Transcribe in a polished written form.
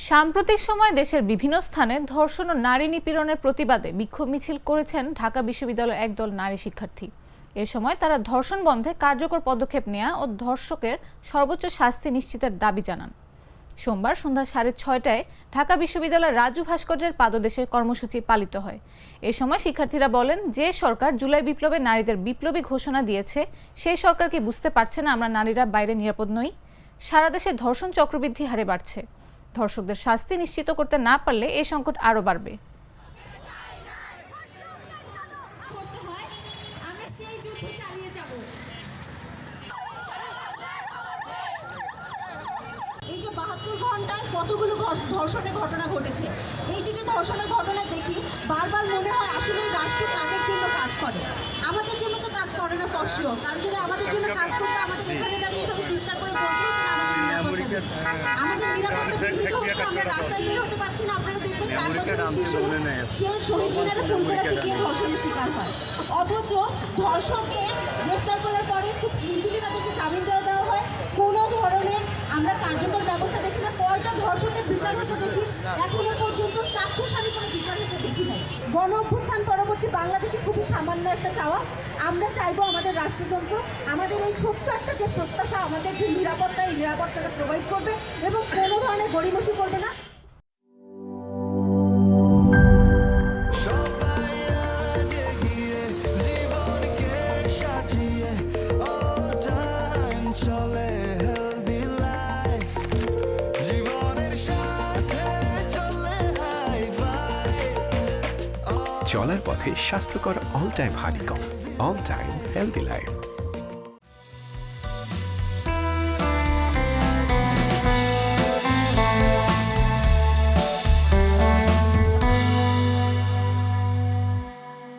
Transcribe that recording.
সাম্প্রতিক সময়ে দেশের বিভিন্ন স্থানে ধর্ষণ ও নারী নিপীড়নের প্রতিবাদে বিক্ষোভ মিছিল করেছেন ঢাকা বিশ্ববিদ্যালয়ের একদল নারী শিক্ষার্থী। এ সময় তারা ধর্ষণ বন্ধে কার্যকর পদক্ষেপ নেওয়া ও ধর্ষকের সর্বোচ্চ শাস্তি নিশ্চিতের দাবি জানান। সোমবার সন্ধ্যা 6:30টায় ঢাকা বিশ্ববিদ্যালয়ের রাজু ভাস্কর্যের পাদদেশে কর্মসূচি পালিত হয়। এ সময় শিক্ষার্থীরা বলেন, যে সরকার জুলাই বিপ্লবে নারীদের বিপ্লবী ঘোষণা দিয়েছে, সেই সরকার কি বুঝতে পারছে না আমরা নারীরা বাইরে নিরাপদ নই? সারা দেশে ধর্ষণ চক্রবৃদ্ধি হারে বাড়ছে। ধর্ষকদের শাস্তি নিশ্চিত করতে না পারলে এই সংকট আরো বাড়বে। এই যে 72 ঘন্টায় কতগুলো ধর্ষণের ঘটনা ঘটেছে। এই যে ধর্ষণের ঘটনা দেখি, বারবার মনে হয় আসলে রাষ্ট্র কাদের জন্য কাজ করে। আমাদের জন্য তো কাজ করে না ফর শিওর। কারণ যদি আমাদের জন্য কাজ করতে আমাদের এখানে দাঁড়িয়ে এভাবে চিৎকার করে বলতে হতো না আমাদের নিরাপত্তা বিঘ্নিত হচ্ছে, আমরা রাস্তায় বের হতে পারছি না। আপনারা দেখবেন 4 বছরের শিশু সে শহীদ মিনারে ফুল ফোড়াতে গিয়ে ধর্ষণের শিকার হয়, অথচ ধর্ষকদের গ্রেফতার করার পরে খুব ইজিলি তাদেরকে জামিন দেওয়া হয়। কোনো ধরনের আমরা কার্যকর ব্যবস্থা দেখি না। কয়টা ধর্ষকের বিচার হতে দেখি, এখনো পর্যন্ত চাক্ষুষালী কোনো বিচার হতে দেখি নাই। গণ অভ্যুত্থান পরবর্তী বাংলাদেশে খুবই সামান্য একটা চাওয়া। আমরা চাইবো আমাদের রাষ্ট্রযন্ত্র আমাদের এই ছোট্ট একটা যে প্রত্যাশা, আমাদের যে নিরাপত্তা, এই নিরাপত্তাটা প্রোভাইড করবে এবং কোনো ধরনের গড়িমসি করবে না। চলার পথে স্বাস্থ্যকর all time honeycomb, all time healthy life.